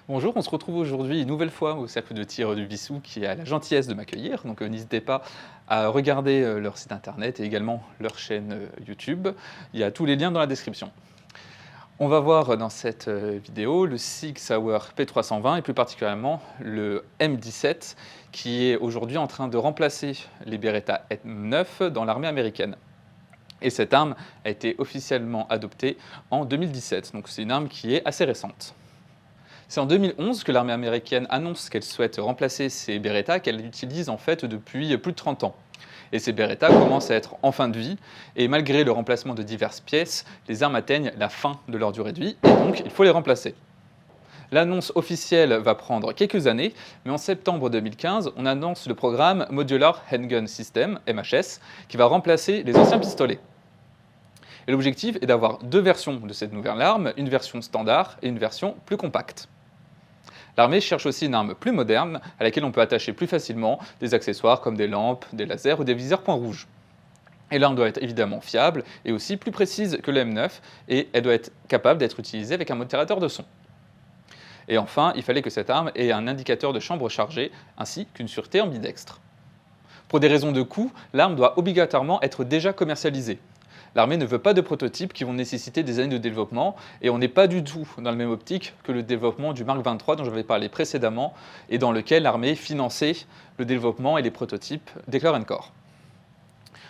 Bonjour, on se retrouve aujourd'hui une nouvelle fois au Cercle de tir du Vissou qui a la gentillesse de m'accueillir. Donc n'hésitez pas à regarder leur site internet et également leur chaîne YouTube. Il y a tous les liens dans la description. On va voir dans cette vidéo le SIG Sauer P320 et plus particulièrement le M17 qui est aujourd'hui en train de remplacer les Beretta M9 dans l'armée américaine. Et cette arme a été officiellement adoptée en 2017, donc c'est une arme qui est assez récente. C'est en 2011 que l'armée américaine annonce qu'elle souhaite remplacer ces Beretta qu'elle utilise en fait depuis plus de 30 ans. Et ces Beretta commencent à être en fin de vie, et malgré le remplacement de diverses pièces, les armes atteignent la fin de leur durée de vie, et donc il faut les remplacer. L'annonce officielle va prendre quelques années, mais en septembre 2015, on annonce le programme Modular Handgun System, MHS, qui va remplacer les anciens pistolets. Et l'objectif est d'avoir deux versions de cette nouvelle arme, une version standard et une version plus compacte. L'armée cherche aussi une arme plus moderne à laquelle on peut attacher plus facilement des accessoires comme des lampes, des lasers ou des viseurs points rouges. Et l'arme doit être évidemment fiable et aussi plus précise que le M9 et elle doit être capable d'être utilisée avec un modérateur de son. Et enfin, il fallait que cette arme ait un indicateur de chambre chargée ainsi qu'une sûreté ambidextre. Pour des raisons de coût, l'arme doit obligatoirement être déjà commercialisée. L'armée ne veut pas de prototypes qui vont nécessiter des années de développement et on n'est pas du tout dans la même optique que le développement du Mark 23 dont j'avais parlé précédemment et dans lequel l'armée finançait le développement et les prototypes d'Heckler & Koch.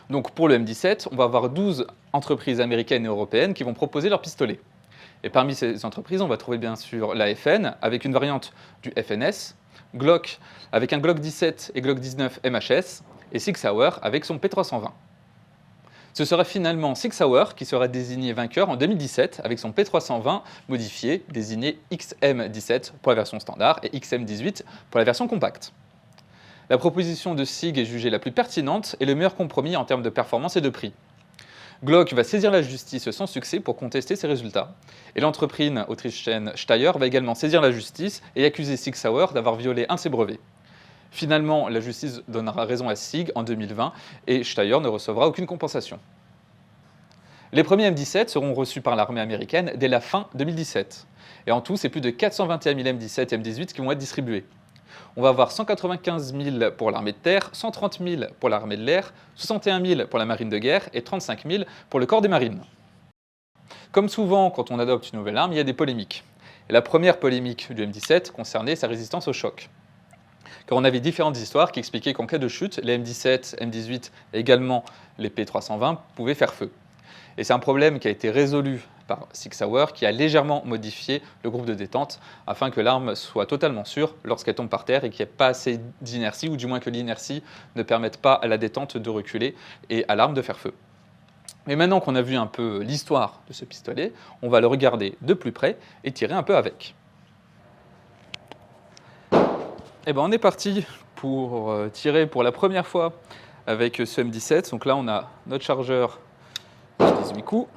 Donc pour le M17, on va avoir 12 entreprises américaines et européennes qui vont proposer leurs pistolets. Et parmi ces entreprises, on va trouver bien sûr l'AFN avec une variante du FNS, Glock avec un Glock 17 et Glock 19 MHS et Sig Sauer avec son P320. Ce sera finalement Sig Sauer qui sera désigné vainqueur en 2017 avec son P320 modifié, désigné XM17 pour la version standard et XM18 pour la version compacte. La proposition de Sig est jugée la plus pertinente et le meilleur compromis en termes de performance et de prix. Glock va saisir la justice sans succès pour contester ces résultats. Et l'entreprise autrichienne Steyr va également saisir la justice et accuser Sig Sauer d'avoir violé un de ses brevets. Finalement, la justice donnera raison à SIG en 2020 et Steyr ne recevra aucune compensation. Les premiers M17 seront reçus par l'armée américaine dès la fin 2017. Et en tout, c'est plus de 421 000 M17 et M18 qui vont être distribués. On va avoir 195 000 pour l'armée de terre, 130 000 pour l'armée de l'air, 61 000 pour la marine de guerre et 35 000 pour le corps des marines. Comme souvent, quand on adopte une nouvelle arme, il y a des polémiques. Et la première polémique du M17 concernait sa résistance au choc. Car on avait différentes histoires qui expliquaient qu'en cas de chute, les M17, M18 et également les P320 pouvaient faire feu. Et c'est un problème qui a été résolu par Sig Sauer qui a légèrement modifié le groupe de détente afin que l'arme soit totalement sûre lorsqu'elle tombe par terre et qu'il n'y ait pas assez d'inertie ou du moins que l'inertie ne permette pas à la détente de reculer et à l'arme de faire feu. Mais maintenant qu'on a vu un peu l'histoire de ce pistolet, on va le regarder de plus près et tirer un peu avec. Et ben on est parti pour tirer pour la première fois avec ce M17. Donc là, on a notre chargeur qui 18 coups.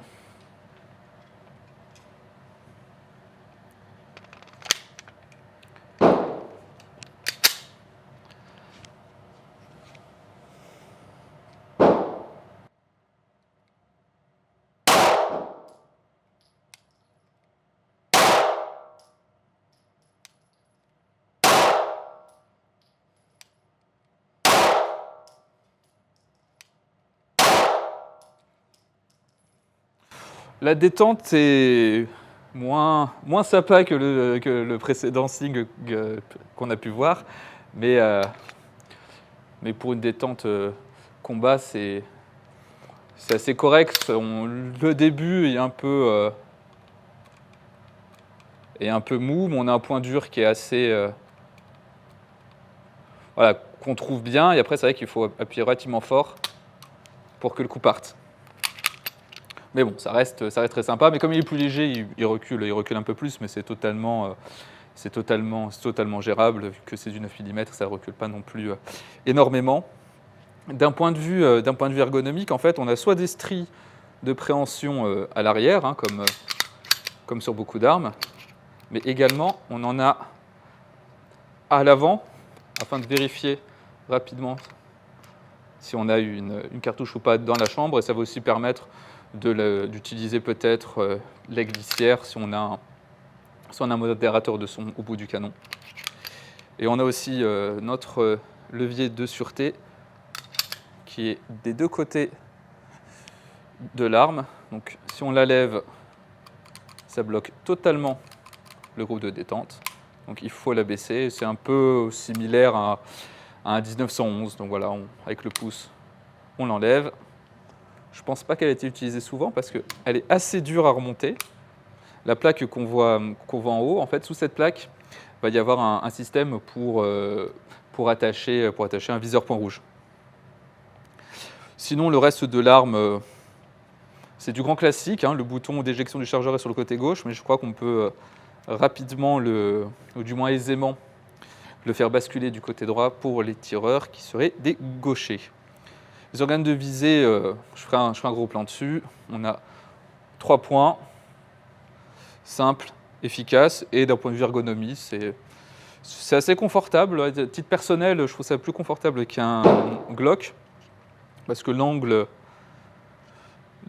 La détente est moins sympa que le précédent SIG qu'on a pu voir, mais pour une détente combat, c'est assez correct. Le début est un peu mou, mais on a un point dur qui est assez voilà, qu'on trouve bien. Et après, c'est vrai qu'il faut appuyer relativement fort pour que le coup parte. Mais bon, ça reste très sympa. Mais comme il est plus léger, il recule un peu plus, mais c'est totalement gérable. Vu que c'est du 9 mm, ça ne recule pas non plus énormément. D'un point de vue ergonomique, en fait, on a soit des stries de préhension à l'arrière, hein, comme sur beaucoup d'armes, mais également, on en a à l'avant, afin de vérifier rapidement si on a une cartouche ou pas dans la chambre. Et ça va aussi permettre d'utiliser peut-être la glissière si on a soit on a un modérateur de son au bout du canon. Et on a aussi notre levier de sûreté qui est des deux côtés de l'arme. Donc si on la lève, ça bloque totalement le groupe de détente. Donc il faut la baisser. C'est un peu similaire à un 1911. Donc voilà, avec le pouce, on l'enlève. Je ne pense pas qu'elle ait été utilisée souvent parce qu'elle est assez dure à remonter. La plaque qu'on voit en haut, en fait, sous cette plaque, il va y avoir un système pour attacher un viseur point rouge. Sinon, le reste de l'arme, c'est du grand classique. Le bouton d'éjection du chargeur est sur le côté gauche, mais je crois qu'on peut rapidement, ou du moins aisément, le faire basculer du côté droit pour les tireurs qui seraient des gauchers. Les organes de visée, je ferai un gros plan dessus. On a 3 points, simple, efficace, et d'un point de vue ergonomie, c'est assez confortable. À titre personnel, je trouve ça plus confortable qu'un Glock, parce que l'angle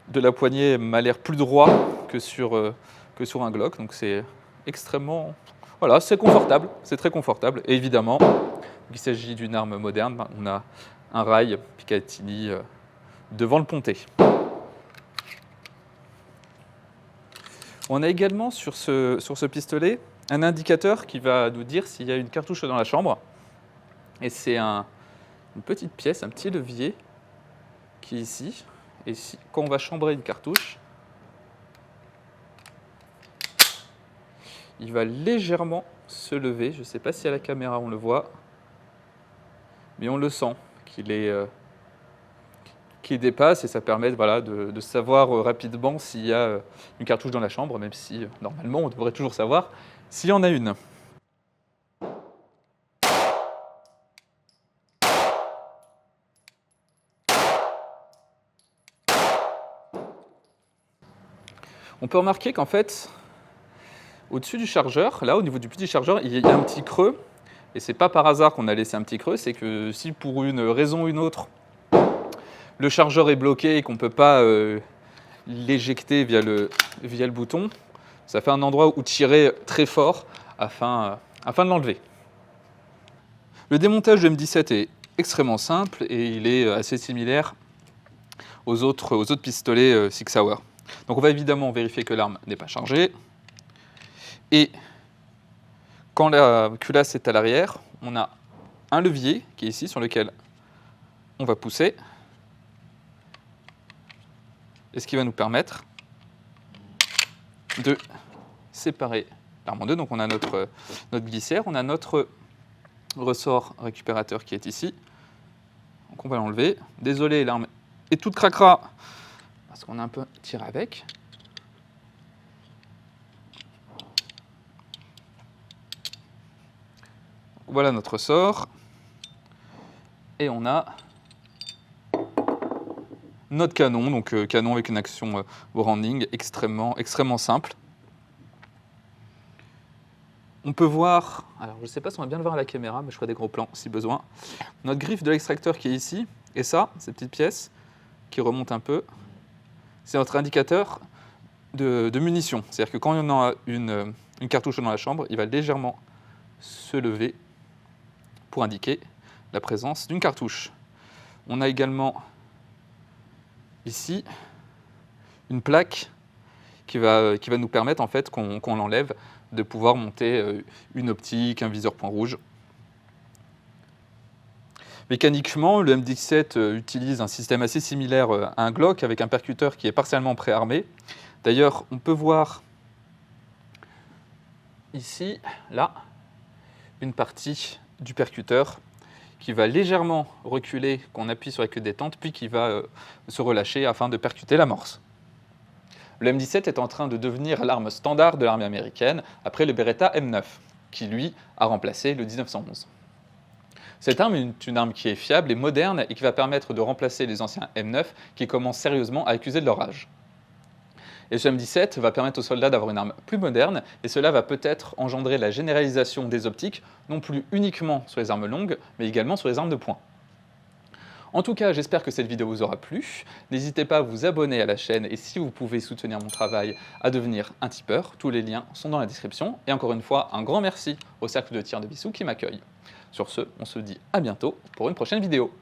de la poignée m'a l'air plus droit que sur un Glock, donc c'est extrêmement... Voilà, c'est confortable, c'est très confortable. Et évidemment, il s'agit d'une arme moderne, on a un rail Picatinny devant le pontet. On a également sur ce pistolet un indicateur qui va nous dire s'il y a une cartouche dans la chambre. Et c'est une petite pièce, un petit levier qui est ici. Et quand on va chambrer une cartouche, il va légèrement se lever. Je ne sais pas si à la caméra on le voit, mais on le sent qu'il dépasse et ça permet de savoir rapidement s'il y a une cartouche dans la chambre, même si normalement on devrait toujours savoir s'il y en a une. On peut remarquer qu'en fait, au-dessus du chargeur, là au niveau du petit chargeur, il y a un petit creux. Et c'est pas par hasard qu'on a laissé un petit creux, c'est que si pour une raison ou une autre, le chargeur est bloqué et qu'on ne peut pas l'éjecter via le bouton, ça fait un endroit où tirer très fort afin de l'enlever. Le démontage du M17 est extrêmement simple et il est assez similaire aux autres pistolets Sig Sauer. Donc on va évidemment vérifier que l'arme n'est pas chargée. Et quand la culasse est à l'arrière, on a un levier qui est ici sur lequel on va pousser. Et ce qui va nous permettre de séparer l'arme en deux. Donc on a notre glissière, on a notre ressort récupérateur qui est ici. Donc on va l'enlever. Désolé, l'arme est toute cracra parce qu'on a un peu tiré avec. Voilà notre ressort. Et on a notre canon, donc canon avec une action branding extrêmement simple. On peut voir, alors je ne sais pas si on va bien le voir à la caméra, mais je ferai des gros plans si besoin. Notre griffe de l'extracteur qui est ici, et ça, cette petite pièce qui remonte un peu, c'est notre indicateur de munitions. C'est-à-dire que quand on a une cartouche dans la chambre, il va légèrement se lever pour indiquer la présence d'une cartouche. On a également ici une plaque qui va nous permettre, en fait, qu'on l'enlève, de pouvoir monter une optique, un viseur point rouge. Mécaniquement, le M17 utilise un système assez similaire à un Glock avec un percuteur qui est partiellement préarmé. D'ailleurs, on peut voir ici, là, une partie du percuteur qui va légèrement reculer, qu'on appuie sur la queue détente, puis qui va se relâcher afin de percuter l'amorce. Le M17 est en train de devenir l'arme standard de l'armée américaine après le Beretta M9, qui lui a remplacé le 1911. Cette arme est une arme qui est fiable et moderne et qui va permettre de remplacer les anciens M9 qui commencent sérieusement à accuser de leur âge. Et ce M17 va permettre aux soldats d'avoir une arme plus moderne et cela va peut-être engendrer la généralisation des optiques, non plus uniquement sur les armes longues, mais également sur les armes de poing. En tout cas, j'espère que cette vidéo vous aura plu. N'hésitez pas à vous abonner à la chaîne et si vous pouvez soutenir mon travail, à devenir un tipeur. Tous les liens sont dans la description. Et encore une fois, un grand merci au Cercle de tir de Bissou qui m'accueille. Sur ce, on se dit à bientôt pour une prochaine vidéo.